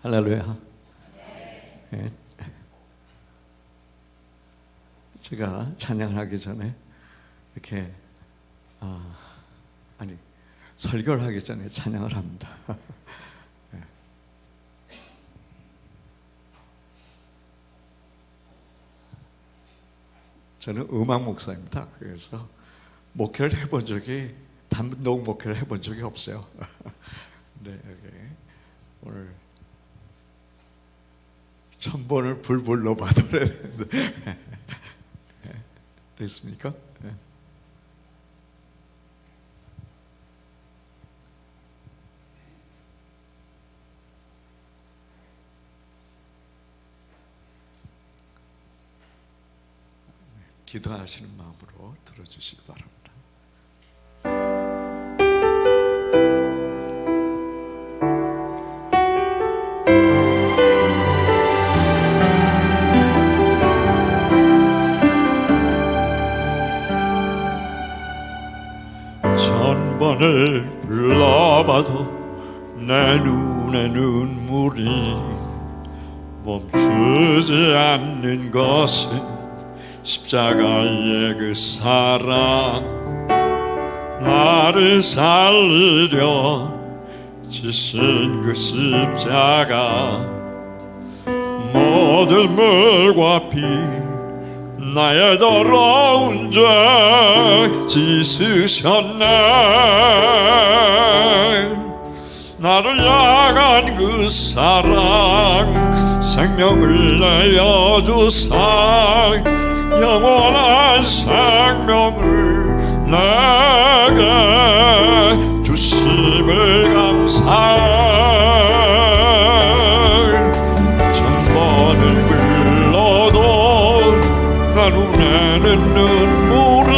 할렐루야. 네. 제가 찬양하기 전에 이렇게 설교를 하기 전에 찬양을 합니다. 네. 저는 음악 목사입니다. 그래서 목회를 해본 적이 단독 목회를 해본 적이 없어요. 네, 여기 오늘 1000번을 불불 넣어봐도 됐습니까? 네. 기도하시는 마음으로 들어주시기 바랍니다. 천번을 불러봐도 내 눈에 눈물이 멈추지 않는 것은 십자가의 그 사랑, 나를 살리려 지신 그 십자가, 모든 물과 피 나의 더러운 죄 씻으셨네. 나를 향한 그 사랑, 생명을 내어주사 영원한 생명을 내게 주심을 감사해. 천번을 불러도 내 눈에는 눈물이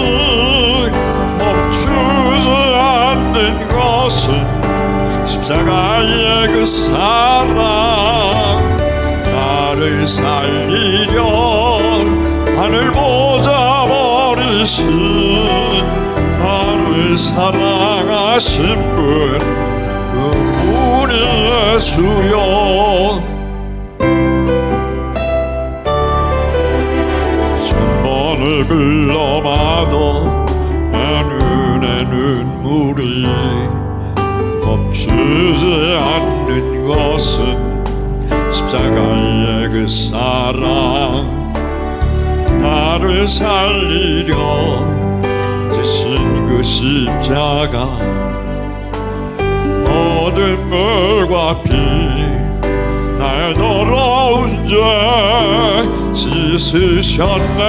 멈추지 않는 것은 십자가의 그 사랑, 나를 살리려 하늘 보자 버리신 나를 사랑하신 분, 그분이 예수여. 천번을 불러봐도 내 눈에 눈물이 멈추지 않는 것은 십자가의 그 사랑, 나를 살리려 지신 그 십자가, 모든 물과 피 나의 더러운 죄 씻으셨네.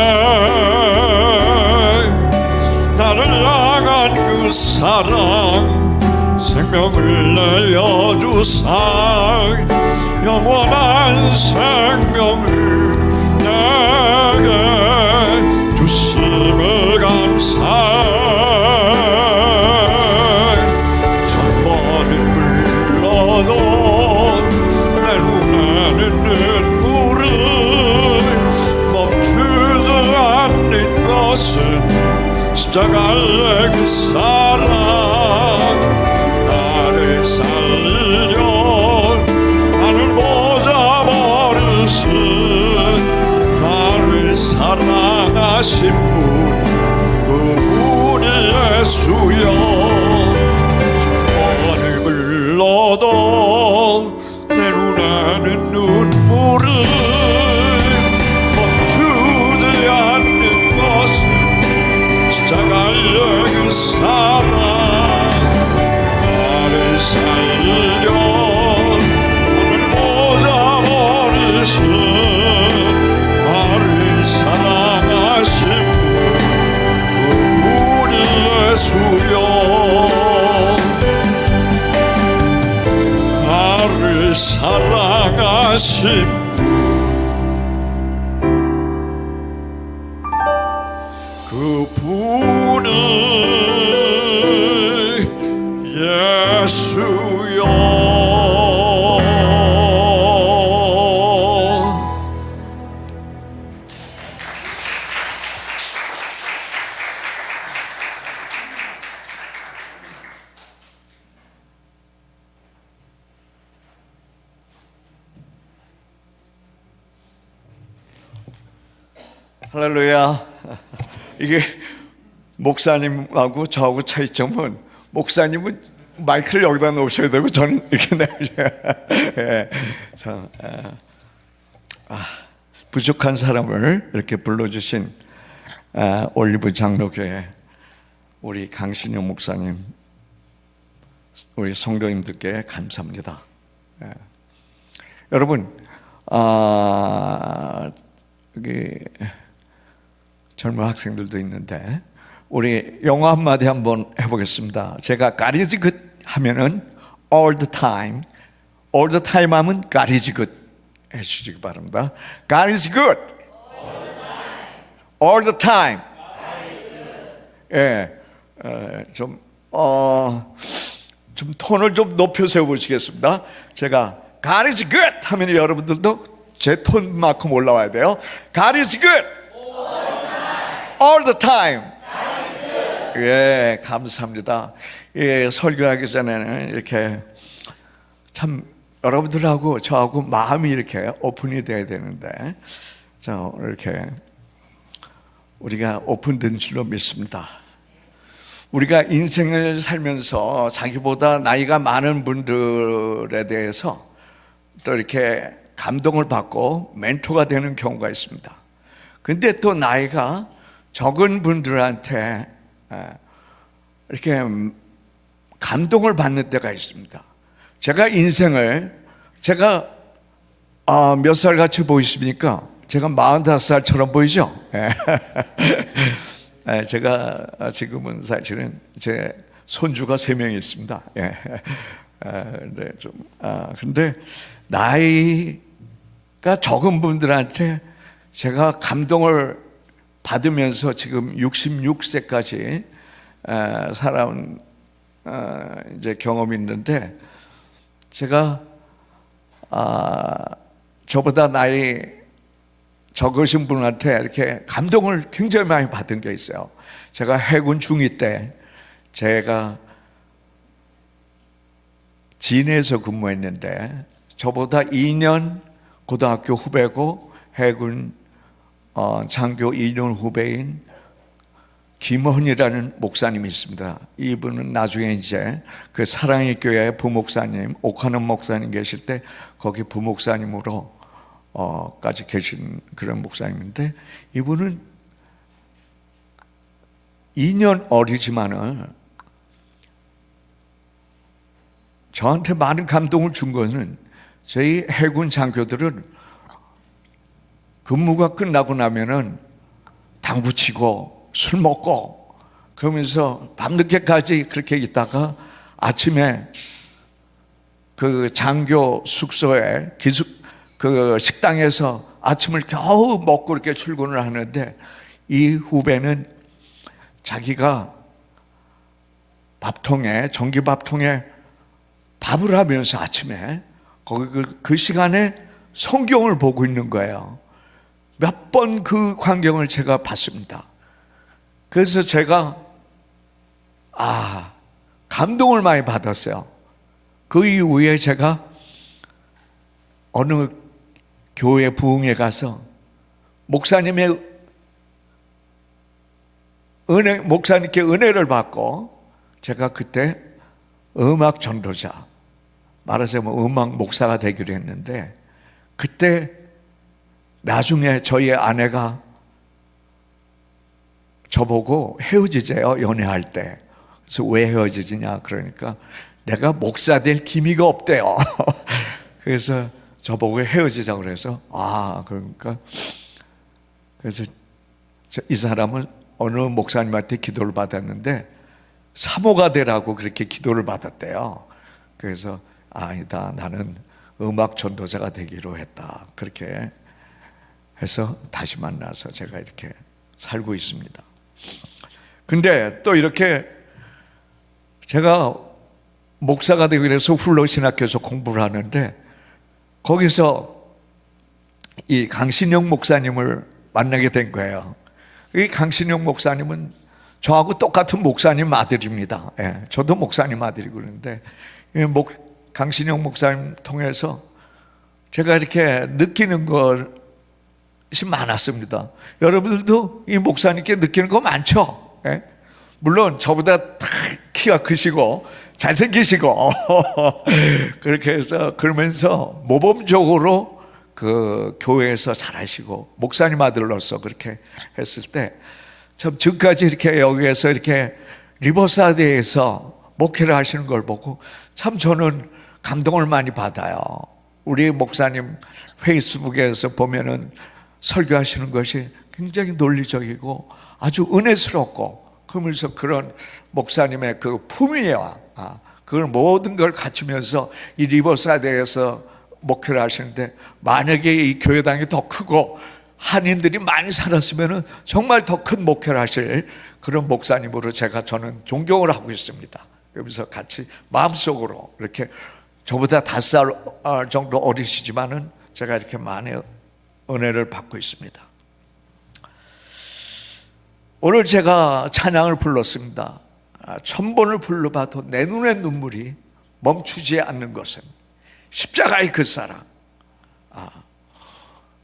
나를 향한 그 사랑, 생명을 내어주사 영원한 생명을 내게 주심을 감사해. 천번을 불러도 내 눈에는 눈물이 멈추지 않는 것은 십자가의 그 사랑, 나를 살리려 나를 보자 버리신 나를 사랑하신 분, 그분이 예수여. 천번을 불러도 내 눈에는 눈물이 멈추지 않는 것은 십자가의 그 사랑, 나를 살리려 나를 보자 버리신 나를 사랑하신 분, 그분이 예수여. 나를 사랑하신 분, 그분이 예수여. 할렐루야. 이게 목사님하고 저하고 차이점은 목사님은 마이크를 여기다 놓으셔야 되고 저는 이렇게 내셔야 부족한 사람을 이렇게 불러주신 올리브 장로교회 우리 강신영 목사님, 우리 성도님들께 감사합니다. 여러분, 여기 젊은 학생들도 있는데 우리 영어 한마디 한번 해보겠습니다. 제가 God is good 하면은 all the time 하면 God is good 해주시기 바랍니다. God is good all the time. 예, 좀 톤을 좀 높여 세워보시겠습니다. 제가 God is good 하면 여러분들도 제 톤만큼 올라와야 돼요. God is good all the time. 예, 감사합니다. 예, 설교하기 전에는 이렇게 참 여러분들하고 저하고 마음이 이렇게 오픈이 돼야 되는데, 자, 이렇게 우리가 오픈된 줄로 믿습니다. 우리가 인생을 살면서 자기보다 나이가 많은 분들에 대해서 또 이렇게 감동을 받고 멘토가 되는 경우가 있습니다. 근데 또 나이가 적은 분들한테 이렇게 감동을 받는 때가 있습니다. 제가 인생을 몇 살 같이 보이십니까? 제가 45살처럼 보이죠? 제가 지금은 사실은 제 손주가 3명이 있습니다. 근데 나이가 적은 분들한테 제가 감동을 받으면서 지금 66세까지 살아온 이제 경험이 있는데, 제가 저보다 나이 적으신 분한테 이렇게 감동을 굉장히 많이 받은 게 있어요. 제가 해군 중위 때 제가 진해에서 근무했는데 저보다 2년 고등학교 후배고 해군 장교 2년 후배인 김헌이라는 목사님이 있습니다. 이분은 나중에 이제 그 사랑의 교회 부목사님, 옥하는 목사님 계실 때 거기 부목사님으로 까지 계신 그런 목사님인데, 이분은 2년 어리지만은 저한테 많은 감동을 준 것은, 저희 해군 장교들은 근무가 끝나고 나면은 당구 치고 술 먹고 그러면서 밤늦게까지 그렇게 있다가 아침에 그 장교 숙소에 그 식당에서 아침을 겨우 먹고 이렇게 출근을 하는데, 이 후배는 자기가 밥통에, 전기밥통에 밥을 하면서 아침에 거기 그 시간에 성경을 보고 있는 거예요. 몇 번 그 광경을 제가 봤습니다. 그래서 제가 감동을 많이 받았어요. 그 이후에 제가 어느 교회 부흥회 가서 목사님께 은혜를 받고, 제가 그때 음악 전도자, 말하자면 음악 목사가 되기로 했는데, 그때 나중에 저희 아내가 저보고 헤어지재요, 연애할 때. 그래서 왜 헤어지냐 그러니까 내가 목사 될 기미가 없대요. 그래서 저보고 헤어지자고 그래서 그러니까 그래서 이 사람은 어느 목사님한테 기도를 받았는데 사모가 되라고 그렇게 기도를 받았대요. 그래서 아니다, 나는 음악 전도자가 되기로 했다, 그렇게 해서 다시 만나서 제가 이렇게 살고 있습니다. 근데 또 이렇게 제가 목사가 되기 위해서 훌로신학교에서 공부를 하는데, 거기서 이 강신영 목사님을 만나게 된 거예요. 이 강신영 목사님은 저하고 똑같은 목사님 아들입니다. 저도 목사님 아들이고 그러는데, 강신영 목사님 통해서 제가 이렇게 느끼는 걸 많았습니다. 여러분들도 이 목사님께 느끼는 거 많죠? 예? 물론 저보다 다 키가 크시고 잘생기시고 그렇게 해서 그러면서 모범적으로 그 교회에서 잘하시고 목사님 아들로서 그렇게 했을 때 참 지금까지 이렇게 여기에서 이렇게 리버사이드에서 목회를 하시는 걸 보고 참 저는 감동을 많이 받아요. 우리 목사님 페이스북에서 보면은 설교하시는 것이 굉장히 논리적이고 아주 은혜스럽고, 그러면서 그런 목사님의 그 품위와 그걸 모든 걸 갖추면서 이 리버사이드에서 목회를 하시는데, 만약에 이 교회당이 더 크고 한인들이 많이 살았으면 정말 더 큰 목회를 하실 그런 목사님으로 저는 존경을 하고 있습니다. 여기서 같이 마음속으로 이렇게, 저보다 5살 정도 어리시지만은 제가 이렇게 많은 은혜를 받고 있습니다. 오늘 제가 찬양을 불렀습니다. 1000번을 불러봐도 내 눈의 눈물이 멈추지 않는 것은 십자가의 그 사랑.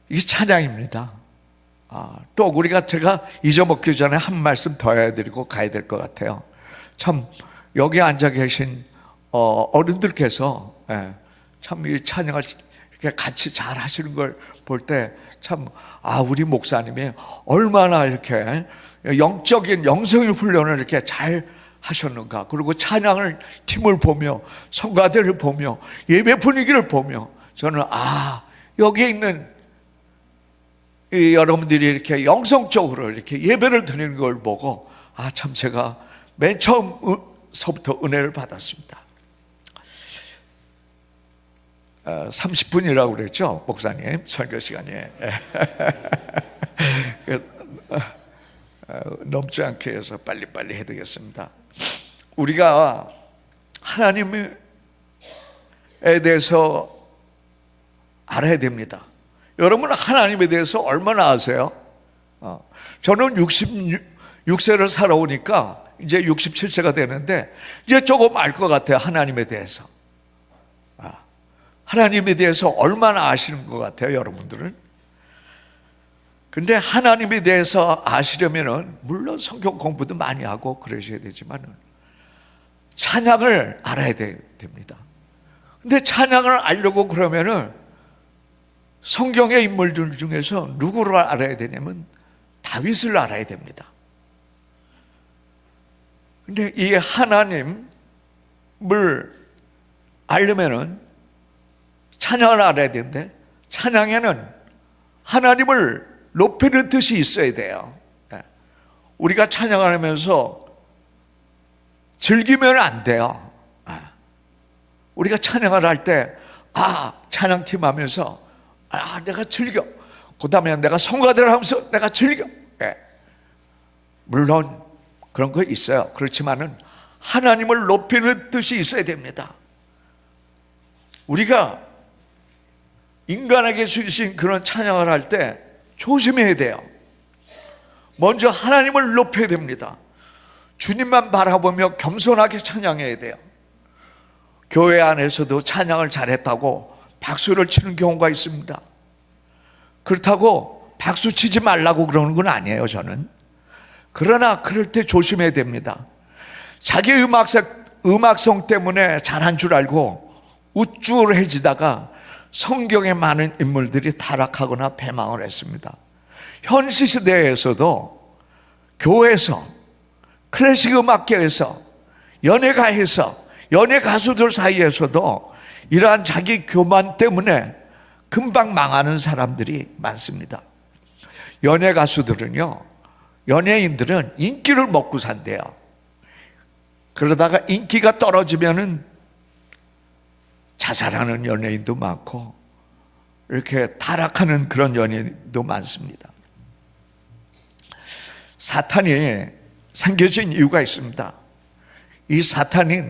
이게 찬양입니다. 또 우리가, 제가 잊어먹기 전에 한 말씀 더 해드리고 가야 될 것 같아요. 참 여기 앉아 계신 어른들께서 참 이 찬양을 이렇게 같이 잘 하시는 걸 볼 때 참, 우리 목사님이 얼마나 이렇게 영적인 영성의 훈련을 이렇게 잘 하셨는가. 그리고 찬양을 팀을 보며 성가대를 보며 예배 분위기를 보며 저는 여기에 있는 이 여러분들이 이렇게 영성적으로 이렇게 예배를 드리는 걸 보고 참 제가 맨 처음서부터 은혜를 받았습니다. 30분이라고 그랬죠, 목사님 설교 시간에. 넘지 않게 해서 빨리빨리 해드리겠습니다. 우리가 하나님에 대해서 알아야 됩니다. 여러분, 하나님에 대해서 얼마나 아세요? 저는 66세를 살아오니까 이제 67세가 되는데 이제 조금 알 것 같아요. 하나님에 대해서. 하나님에 대해서 얼마나 아시는 것 같아요, 여러분들은? 근데 하나님에 대해서 아시려면은 물론 성경 공부도 많이 하고 그러셔야 되지만은 찬양을 알아야 됩니다. 근데 찬양을 알려고 그러면은 성경의 인물들 중에서 누구를 알아야 되냐면 다윗을 알아야 됩니다. 근데 이 하나님을 알려면은 찬양을 알아야 되는데, 찬양에는 하나님을 높이는 뜻이 있어야 돼요. 우리가 찬양을 하면서 즐기면 안 돼요. 우리가 찬양을 할 때 찬양팀 하면서 내가 즐겨, 그 다음에 내가 성가대를 하면서 내가 즐겨. 물론 그런 거 있어요. 그렇지만은 하나님을 높이는 뜻이 있어야 됩니다. 우리가 인간에게 주신 그런 찬양을 할 때 조심해야 돼요. 먼저 하나님을 높여야 됩니다. 주님만 바라보며 겸손하게 찬양해야 돼요. 교회 안에서도 찬양을 잘했다고 박수를 치는 경우가 있습니다. 그렇다고 박수 치지 말라고 그러는 건 아니에요, 저는. 그러나 그럴 때 조심해야 됩니다. 자기 음악성 때문에 잘한 줄 알고 우쭐해지다가 성경에 많은 인물들이 타락하거나 패망을 했습니다. 현 시대에서도 교회에서, 클래식 음악계에서, 연예가에서, 연예 가수들 사이에서도 이러한 자기 교만 때문에 금방 망하는 사람들이 많습니다. 연예 가수들은요, 연예인들은 인기를 먹고 산대요. 그러다가 인기가 떨어지면은 자살하는 연예인도 많고 이렇게 타락하는 그런 연예인도 많습니다. 사탄이 생겨진 이유가 있습니다. 이 사탄이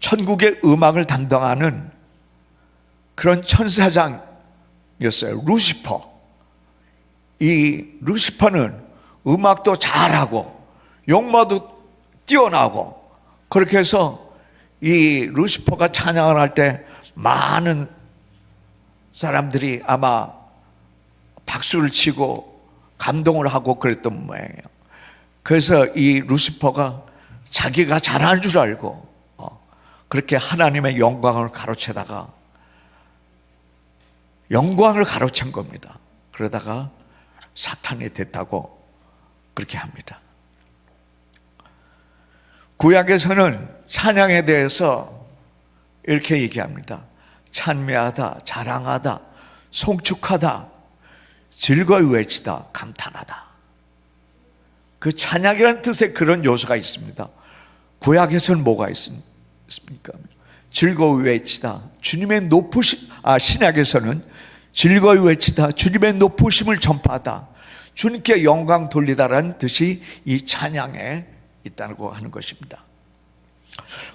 천국의 음악을 담당하는 그런 천사장이었어요. 루시퍼. 이 루시퍼는 음악도 잘하고 용모도 뛰어나고, 그렇게 해서 이 루시퍼가 찬양을 할 때 많은 사람들이 아마 박수를 치고 감동을 하고 그랬던 모양이에요. 그래서 이 루시퍼가 자기가 잘하는 줄 알고 그렇게 하나님의 영광을 가로채다가 영광을 가로챈 겁니다. 그러다가 사탄이 됐다고 그렇게 합니다. 구약에서는 찬양에 대해서 이렇게 얘기합니다. 찬미하다, 자랑하다, 송축하다, 즐거이 외치다, 감탄하다. 그 찬양이라는 뜻의 그런 요소가 있습니다. 구약에서는 뭐가 있습니까? 즐거이 외치다, 주님의 신약에서는 즐거이 외치다, 주님의 높으심을 전파하다, 주님께 영광 돌리다라는 뜻이 이 찬양에 있다고 하는 것입니다.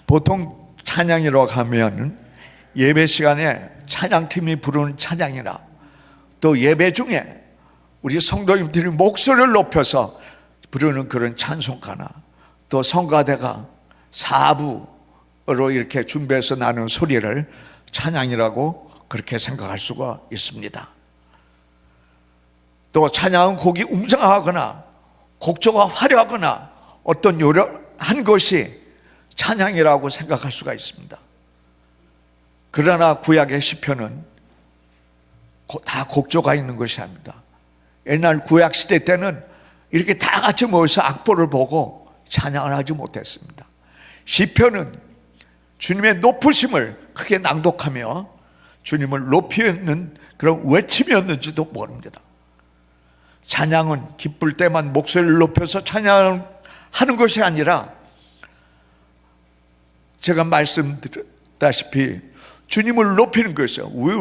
보통 찬양이라고 하면 예배 시간에 찬양팀이 부르는 찬양이나 또 예배 중에 우리 성도님들이 목소리를 높여서 부르는 그런 찬송가나 또 성가대가 사부로 이렇게 준비해서 나는 소리를 찬양이라고 그렇게 생각할 수가 있습니다. 또 찬양은 곡이 웅장하거나 곡조가 화려하거나 어떤 요란한 것이 찬양이라고 생각할 수가 있습니다. 그러나 구약의 시편은 다 곡조가 있는 것이 아닙니다. 옛날 구약 시대 때는 이렇게 다 같이 모여서 악보를 보고 찬양을 하지 못했습니다. 시편은 주님의 높으심을 크게 낭독하며 주님을 높이는 그런 외침이었는지도 모릅니다. 찬양은 기쁠 때만 목소리를 높여서 찬양하는 것이 아니라 제가 말씀드렸다시피 주님을 높이는 것이요. We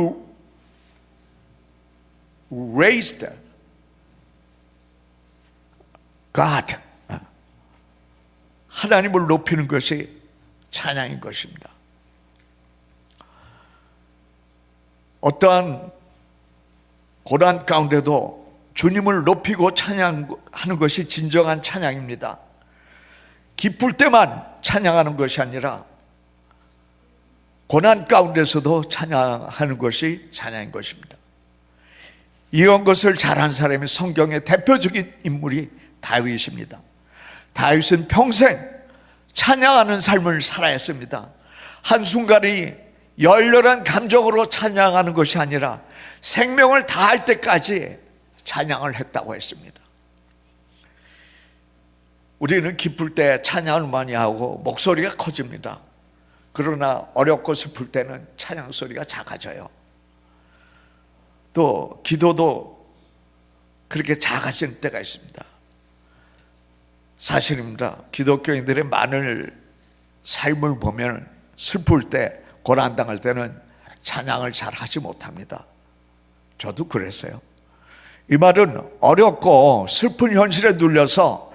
raised God. 하나님을 높이는 것이 찬양인 것입니다. 어떠한 고난 가운데도 주님을 높이고 찬양하는 것이 진정한 찬양입니다. 기쁠 때만 찬양하는 것이 아니라 고난 가운데서도 찬양하는 것이 찬양인 것입니다. 이런 것을 잘한 사람이 성경의 대표적인 인물이 다윗입니다. 다윗은 평생 찬양하는 삶을 살아했습니다. 한순간이 열렬한 감정으로 찬양하는 것이 아니라 생명을 다할 때까지 찬양을 했다고 했습니다. 우리는 기쁠 때 찬양을 많이 하고 목소리가 커집니다. 그러나 어렵고 슬플 때는 찬양 소리가 작아져요. 또 기도도 그렇게 작아지는 때가 있습니다. 사실입니다. 기독교인들의 많은 삶을 보면 슬플 때, 고난당할 때는 찬양을 잘 하지 못합니다. 저도 그랬어요. 이 말은 어렵고 슬픈 현실에 눌려서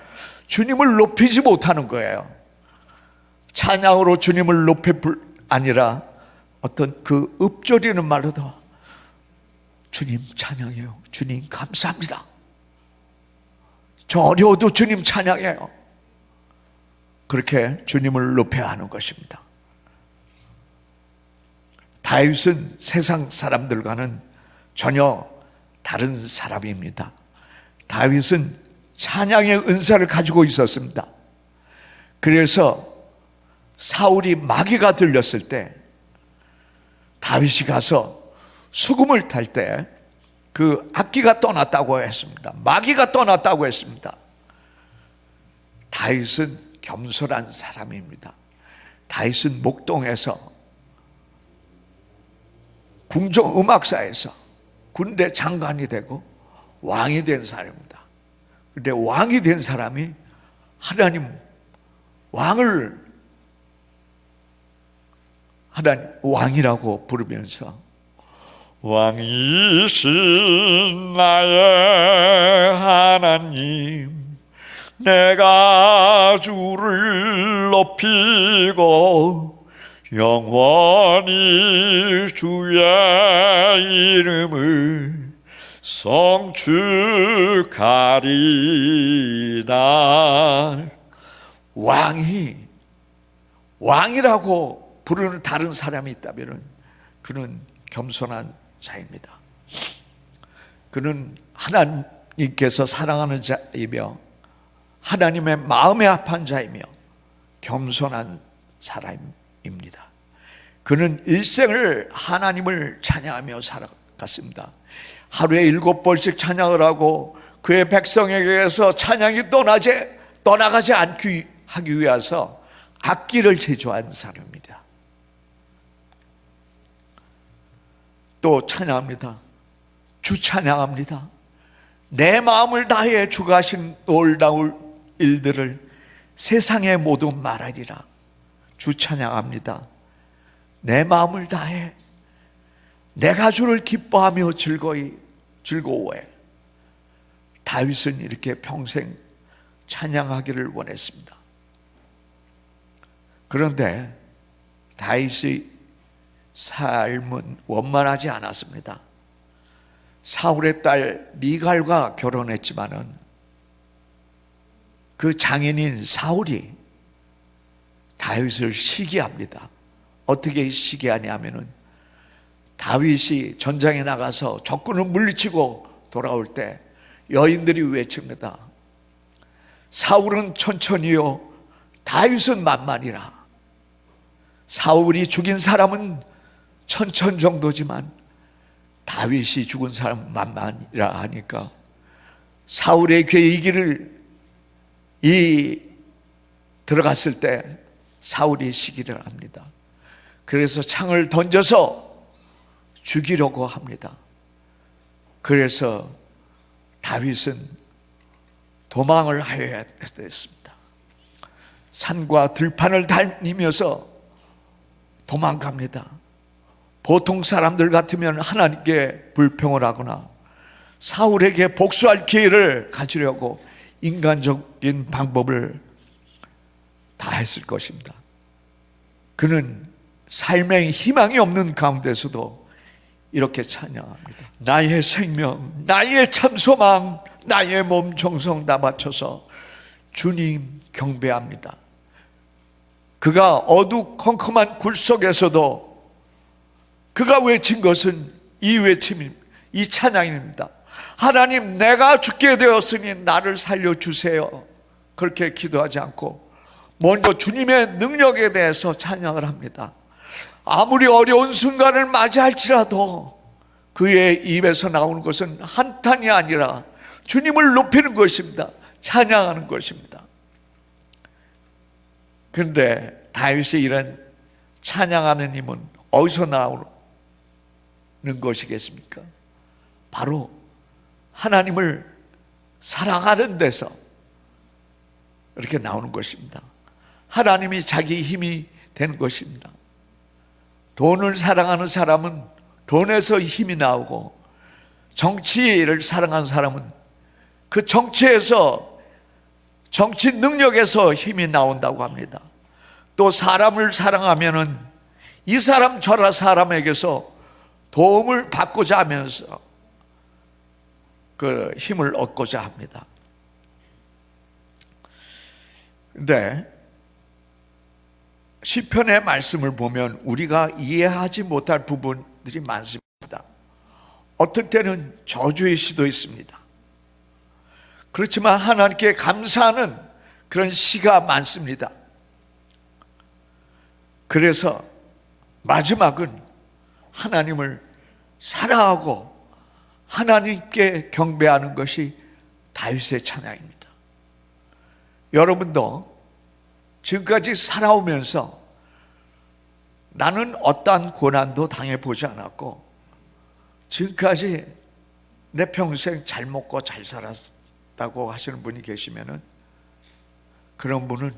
주님을 높이지 못하는 거예요. 찬양으로 주님을 높일 뿐 아니라 어떤 그 읊조리는 말로도 주님 찬양해요. 주님 감사합니다. 저 어려워도 주님 찬양해요. 그렇게 주님을 높여야 하는 것입니다. 다윗은 세상 사람들과는 전혀 다른 사람입니다. 다윗은 찬양의 은사를 가지고 있었습니다. 그래서 사울이 마귀가 들렸을 때 다윗이 가서 수금을 탈 때 그 악기가 떠났다고 했습니다. 마귀가 떠났다고 했습니다. 다윗은 겸손한 사람입니다. 다윗은 목동에서 궁정음악사에서 군대 장관이 되고 왕이 된 사람입니다. 그런데 왕이 된 사람이 하나님 왕이라고 부르면서 왕이신 나의 하나님, 내가 주를 높이고 영원히 주의 이름을 성축하리다. 왕이라고 부르는 다른 사람이 있다면 그는 겸손한 자입니다. 그는 하나님께서 사랑하는 자이며 하나님의 마음에 합한 자이며 겸손한 사람입니다. 그는 일생을 하나님을 찬양하며 살아갔습니다. 하루에 7번씩 찬양을 하고 그의 백성에게서 찬양이 떠나가지 않기 하기 위해서 악기를 제조한 사람입니다. 또 찬양합니다. 주 찬양합니다. 내 마음을 다해 주가 하신 놀라운 일들을 세상에 모두 말하리라. 주 찬양합니다. 내 마음을 다해 내가 주를 기뻐하며 즐거워해. 다윗은 이렇게 평생 찬양하기를 원했습니다. 그런데 다윗의 삶은 원만하지 않았습니다. 사울의 딸 미갈과 결혼했지만은 그 장인인 사울이 다윗을 시기합니다. 어떻게 시기하냐면은 다윗이 전장에 나가서 적군을 물리치고 돌아올 때 여인들이 외칩니다. 사울은 천천히요, 다윗은 만만이라. 사울이 죽인 사람은 천천 정도지만 다윗이 죽은 사람 만만이라 하니까 사울의 귀에 이 길을 들어갔을 때 사울이 시기를 합니다. 그래서 창을 던져서 죽이려고 합니다. 그래서 다윗은 도망을 하여야 했습니다. 산과 들판을 다니면서 도망갑니다. 보통 사람들 같으면 하나님께 불평을 하거나 사울에게 복수할 기회를 가지려고 인간적인 방법을 다 했을 것입니다. 그는 삶에 희망이 없는 가운데서도 이렇게 찬양합니다. 나의 생명, 나의 참소망, 나의 몸 정성 다 바쳐서 주님 경배합니다. 그가 어두컴컴한 굴 속에서도 그가 외친 것은 이 외침입니다. 이 찬양입니다. 하나님, 내가 죽게 되었으니 나를 살려주세요. 그렇게 기도하지 않고 먼저 주님의 능력에 대해서 찬양을 합니다. 아무리 어려운 순간을 맞이할지라도 그의 입에서 나오는 것은 한탄이 아니라 주님을 높이는 것입니다. 찬양하는 것입니다. 그런데 다윗의 이런 찬양하는 힘은 어디서 나오는 것이겠습니까? 바로 하나님을 사랑하는 데서 이렇게 나오는 것입니다. 하나님이 자기 힘이 되는 것입니다. 돈을 사랑하는 사람은 돈에서 힘이 나오고, 정치를 사랑하는 사람은 그 정치에서, 정치 능력에서 힘이 나온다고 합니다. 또 사람을 사랑하면은 이 사람 저라 사람에게서 도움을 받고자 하면서 그 힘을 얻고자 합니다. 근데 시편의 말씀을 보면 우리가 이해하지 못할 부분들이 많습니다. 어떨 때는 저주의 시도 있습니다. 그렇지만 하나님께 감사하는 그런 시가 많습니다. 그래서 마지막은 하나님을 사랑하고 하나님께 경배하는 것이 다윗의 찬양입니다. 여러분도 지금까지 살아오면서 나는 어떠한 고난도 당해보지 않았고 지금까지 내 평생 잘 먹고 잘 살았다고 하시는 분이 계시면은 그런 분은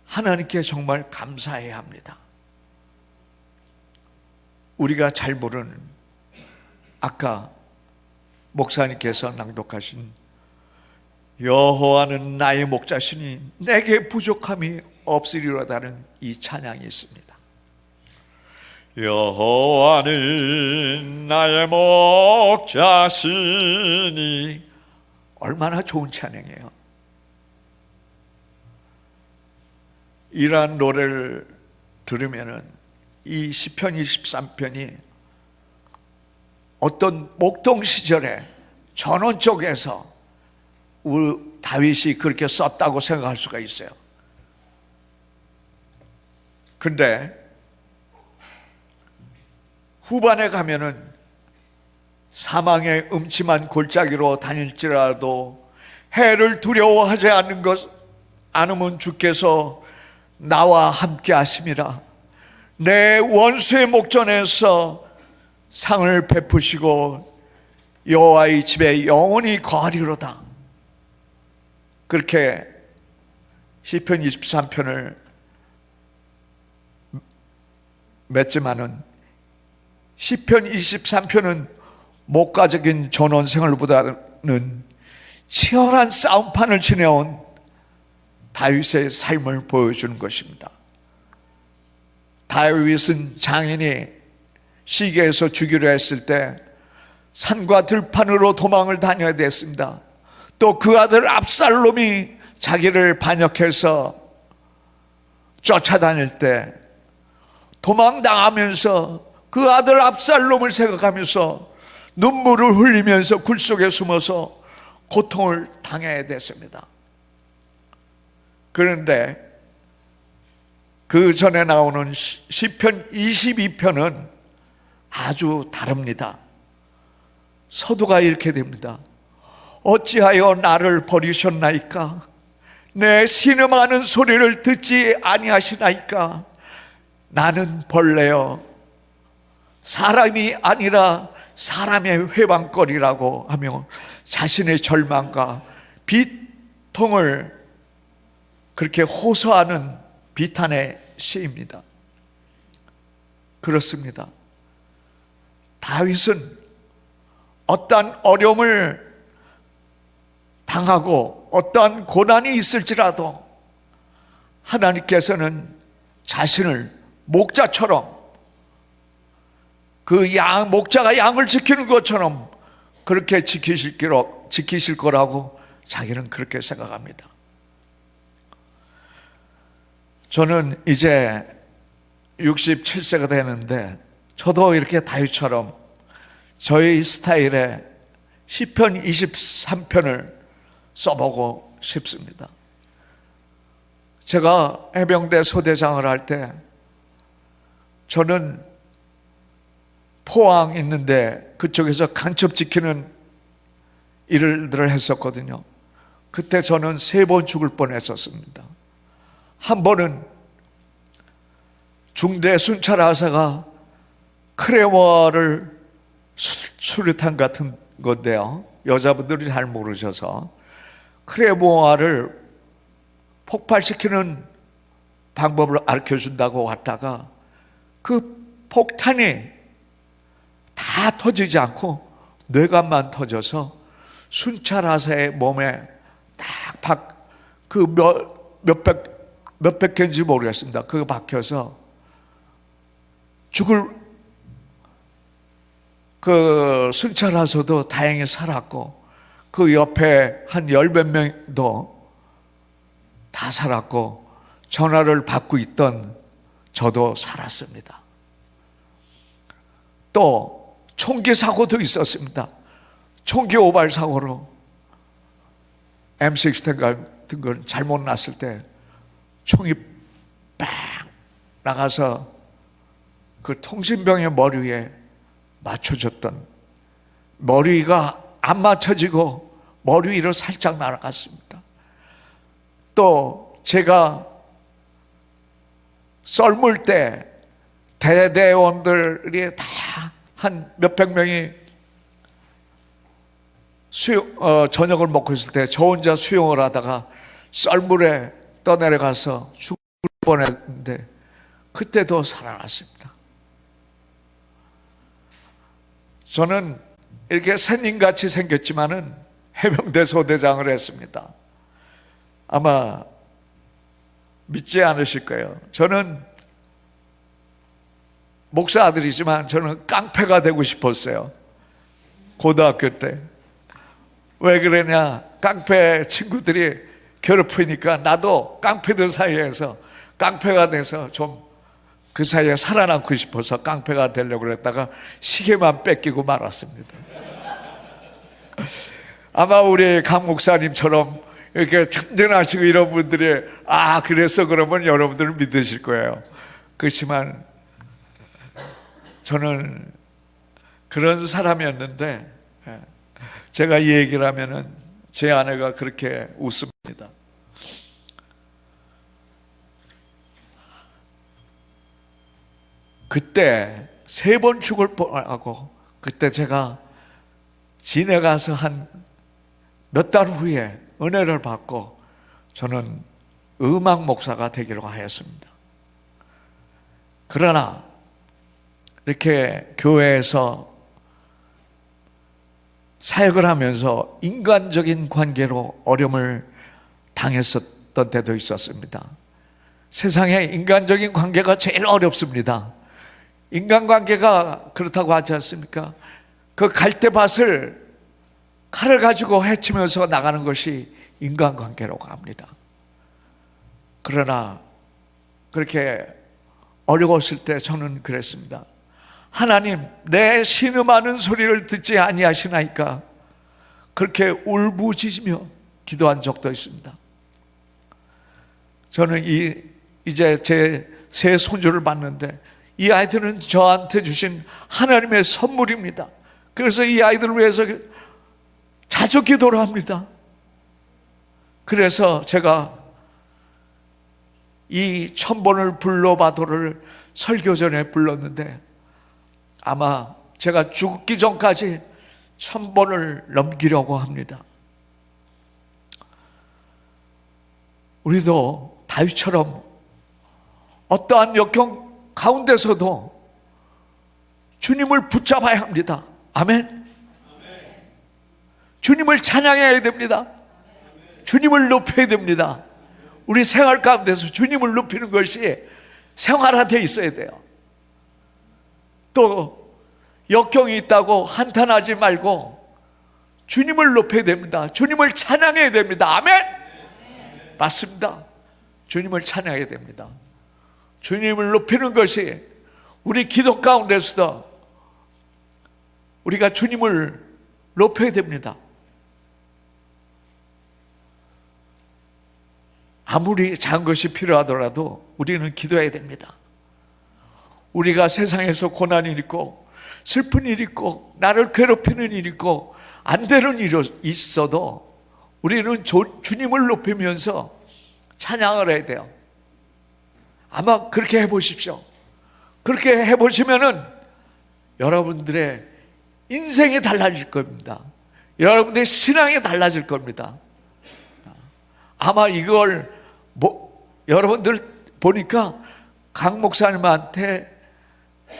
하나님께 정말 감사해야 합니다. 우리가 잘 부르는 아까 목사님께서 낭독하신 여호와는 나의 목자시니 내게 부족함이 없으리로다는 이 찬양이 있습니다. 여호와는 나의 목자시니, 얼마나 좋은 찬양이에요. 이러한 노래를 들으면은 이 시편 23편이 어떤 목동 시절에 전원 쪽에서 우리 다윗이 그렇게 썼다고 생각할 수가 있어요. 근데 후반에 가면은 사망의 음침한 골짜기로 다닐지라도 해를 두려워하지 않으면 주께서 나와 함께 하심이라. 내 원수의 목전에서 상을 베푸시고 여호와의 집에 영원히 거하리로다. 그렇게 시편 23편을 맺지만은 시편 23편은 목가적인 전원 생활보다는 치열한 싸움판을 지내온 다윗의 삶을 보여주는 것입니다. 다윗은 장인이 시기에서 죽이려 했을 때 산과 들판으로 도망을 다녀야 됐습니다. 또 그 아들 압살롬이 자기를 반역해서 쫓아다닐 때 도망당하면서 그 아들 압살롬을 생각하면서 눈물을 흘리면서 굴 속에 숨어서 고통을 당해야 됐습니다. 그런데 그 전에 나오는 시편 22편은 아주 다릅니다. 서두가 이렇게 됩니다. 어찌하여 나를 버리셨나이까? 내 신음하는 소리를 듣지 아니하시나이까? 나는 벌레여 사람이 아니라 사람의 회방거리라고 하며 자신의 절망과 비통을 그렇게 호소하는 비탄의 시입니다. 그렇습니다. 다윗은 어떠한 어려움을 당하고 어떠한 고난이 있을지라도 하나님께서는 자신을 목자처럼 그 목자가 양을 지키는 것처럼 그렇게 지키실 거라고 자기는 그렇게 생각합니다. 저는 이제 67세가 되는데 저도 이렇게 다윗처럼 저희 스타일의 시편 23편을 써보고 싶습니다. 제가 해병대 소대장을 할 때 저는 포항 있는데 그쪽에서 간첩 지키는 일들을 했었거든요. 그때 저는 3번 죽을 뻔했었습니다. 한 번은 중대 순찰 하사가 크레모아를 수류탄 같은 건데요, 여자분들이 잘 모르셔서 크레모아를 폭발시키는 방법을 가르쳐준다고 왔다가 그 폭탄이 다 터지지 않고 뇌관만 터져서 순찰하사의 몸에 딱 그 몇백 개인지 모르겠습니다. 그거 박혀서 죽을 그 순찰하사도 다행히 살았고 그 옆에 한 10몇 명도 다 살았고 전화를 받고 있던 저도 살았습니다. 또 총기 사고도 있었습니다. 총기 오발 사고로 M16 같은 걸 잘못 놨을 때 총이 빵 나가서 그 통신병의 머리 위에 맞춰졌던, 머리가 안 맞춰지고 머리 위로 살짝 날아갔습니다. 또 제가 썰물 때 대대원들이 다 한 몇백 명이 저녁을 먹고 있을 때 저 혼자 수영을 하다가 썰물에 떠내려가서 죽을 뻔했는데 그때도 살아났습니다. 저는 이렇게 새님같이 생겼지만은 해병대 소대장을 했습니다. 아마 믿지 않으실 거예요. 저는 목사 아들이지만 저는 깡패가 되고 싶었어요. 고등학교 때. 왜 그러냐, 깡패 친구들이 괴롭히니까 나도 깡패들 사이에서 깡패가 돼서 좀 그 사이에 살아남고 싶어서 깡패가 되려고 그랬다가 시계만 뺏기고 말았습니다. 아마 우리 강 목사님처럼 이렇게 참전하시고 이런 분들이 그래서 그러면 여러분들은 믿으실 거예요. 그렇지만 저는 그런 사람이었는데, 제가 이 얘기를 하면은 제 아내가 그렇게 웃습니다. 그때 3번 죽을 뻔하고, 그때 제가 진에 가서 한 몇 달 후에 은혜를 받고 저는 음악 목사가 되기로 하였습니다. 그러나 이렇게 교회에서 사역을 하면서 인간적인 관계로 어려움을 당했었던 때도 있었습니다. 세상에 인간적인 관계가 제일 어렵습니다. 인간관계가 그렇다고 하지 않습니까? 그 갈대밭을 칼을 가지고 헤치면서 나가는 것이 인간관계라고 합니다. 그러나 그렇게 어려웠을 때 저는 그랬습니다. 하나님, 내 신음하는 소리를 듣지 아니하시나이까? 그렇게 울부짖으며 기도한 적도 있습니다. 저는 이제 제 세 손주를 봤는데, 이 아이들은 저한테 주신 하나님의 선물입니다. 그래서 이 아이들을 위해서 자주 기도를 합니다. 그래서 제가 이 1000번을 불러봐도를 설교 전에 불렀는데, 아마 제가 죽기 전까지 1000번을 넘기려고 합니다. 우리도 다윗처럼 어떠한 역경 가운데서도 주님을 붙잡아야 합니다. 아멘. 주님을 찬양해야 됩니다. 주님을 높여야 됩니다. 우리 생활 가운데서 주님을 높이는 것이 생활화되어 있어야 돼요. 또 역경이 있다고 한탄하지 말고 주님을 높여야 됩니다. 주님을 찬양해야 됩니다. 아멘. 맞습니다. 주님을 찬양해야 됩니다. 주님을 높이는 것이 우리 기도 가운데서도 우리가 주님을 높여야 됩니다. 아무리 작은 것이 필요하더라도 우리는 기도해야 됩니다. 우리가 세상에서 고난이 있고 슬픈 일이 있고 나를 괴롭히는 일이 있고 안 되는 일이 있어도 우리는 주님을 높이면서 찬양을 해야 돼요. 아마 그렇게 해보십시오. 그렇게 해보시면은 여러분들의 인생이 달라질 겁니다. 여러분들의 신앙이 달라질 겁니다. 아마 이걸 여러분들 보니까 강 목사님한테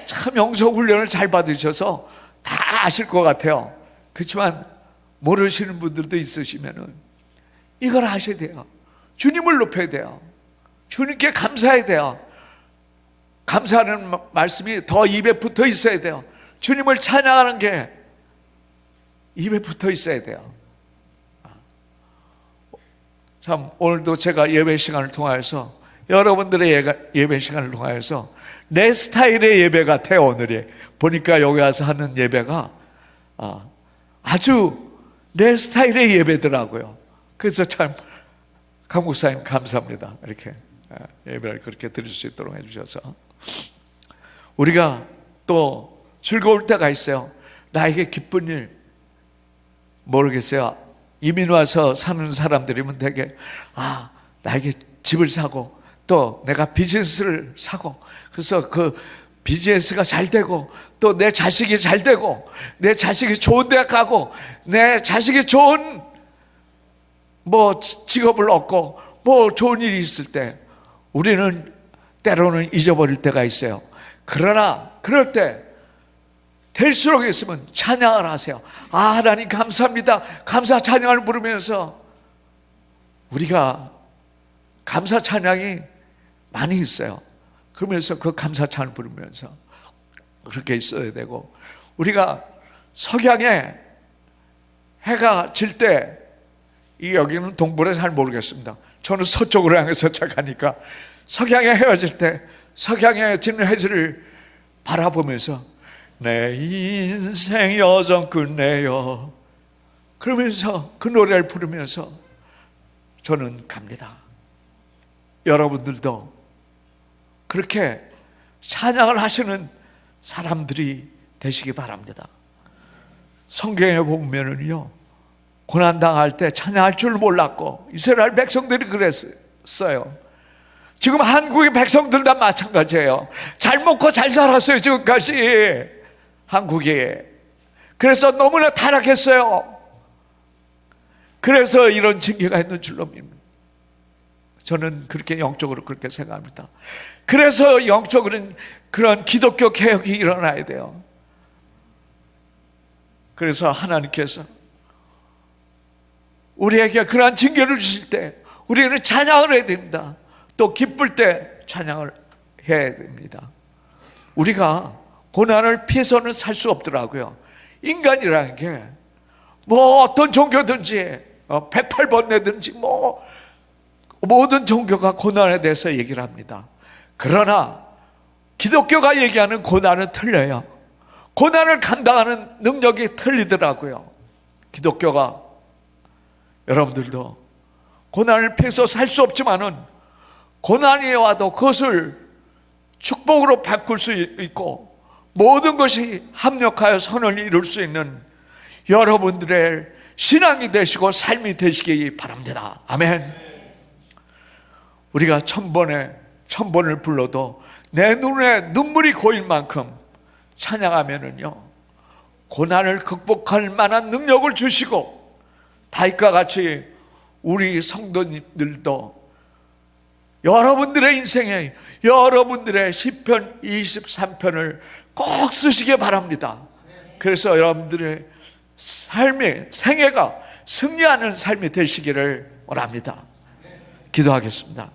참 영성 훈련을 잘 받으셔서 다 아실 것 같아요. 그렇지만 모르시는 분들도 있으시면은 이걸 하셔야 돼요. 주님을 높여야 돼요. 주님께 감사해야 돼요. 감사하는 말씀이 더 입에 붙어 있어야 돼요. 주님을 찬양하는 게 입에 붙어 있어야 돼요. 참 오늘도 제가 예배 시간을 통하여서 여러분들의 예배 시간을 통하여서 내 스타일의 예배 같아요. 오늘이 보니까 여기 와서 하는 예배가 아주 내 스타일의 예배더라고요. 그래서 참 강 목사님 감사합니다. 이렇게 예배를 그렇게 드릴 수 있도록 해주셔서. 우리가 또 즐거울 때가 있어요. 나에게 기쁜 일 모르겠어요. 이민 와서 사는 사람들이면 되게 나에게 집을 사고 또 내가 비즈니스를 사고 그래서 그 비즈니스가 잘 되고 또 내 자식이 잘 되고 내 자식이 좋은 데 가고 내 자식이 좋은 직업을 얻고 좋은 일이 있을 때 우리는 때로는 잊어버릴 때가 있어요. 그러나 그럴 때 될수록 있으면 찬양을 하세요. 하나님 감사합니다. 감사 찬양을 부르면서 우리가 감사 찬양이 많이 있어요. 그러면서 그 감사 찬양을 부르면서 그렇게 있어야 되고, 우리가 석양에 해가 질 때, 여기는 동부를 잘 모르겠습니다. 저는 서쪽으로 향해서 가니까 석양에 해가 질 때 석양에 지는 해질을 바라보면서 내 인생 여정 끝내요 그러면서 그 노래를 부르면서 저는 갑니다. 여러분들도 그렇게 찬양을 하시는 사람들이 되시기 바랍니다. 성경에 보면은요, 고난당할 때 찬양할 줄 몰랐고 이스라엘 백성들이 그랬어요. 지금 한국의 백성들 다 마찬가지예요. 잘 먹고 잘 살았어요, 지금까지 한국이. 그래서 너무나 타락했어요. 그래서 이런 징계가 있는 줄로 믿습니다. 저는 그렇게 영적으로 그렇게 생각합니다. 그래서 영적으로는 그런 기독교 개혁이 일어나야 돼요. 그래서 하나님께서 우리에게 그러한 징계를 주실 때 우리는 찬양을 해야 됩니다. 또 기쁠 때 찬양을 해야 됩니다. 우리가 고난을 피해서는 살 수 없더라고요. 인간이라는 게 뭐 어떤 종교든지 108번뇌든지 뭐 모든 종교가 고난에 대해서 얘기를 합니다. 그러나 기독교가 얘기하는 고난은 틀려요. 고난을 감당하는 능력이 틀리더라고요. 기독교가 여러분들도 고난을 피해서 살 수 없지만은 고난이 와도 그것을 축복으로 바꿀 수 있고 모든 것이 합력하여 선을 이룰 수 있는 여러분들의 신앙이 되시고 삶이 되시기 바랍니다. 아멘. 우리가 천번을 불러도 내 눈에 눈물이 고일 만큼 찬양하면은요, 고난을 극복할 만한 능력을 주시고 다윗과 같이 우리 성도님들도 여러분들의 인생에 여러분들의 시편 23편을 꼭 쓰시기 바랍니다. 그래서 여러분들의 삶의 생애가 승리하는 삶이 되시기를 원합니다. 기도하겠습니다.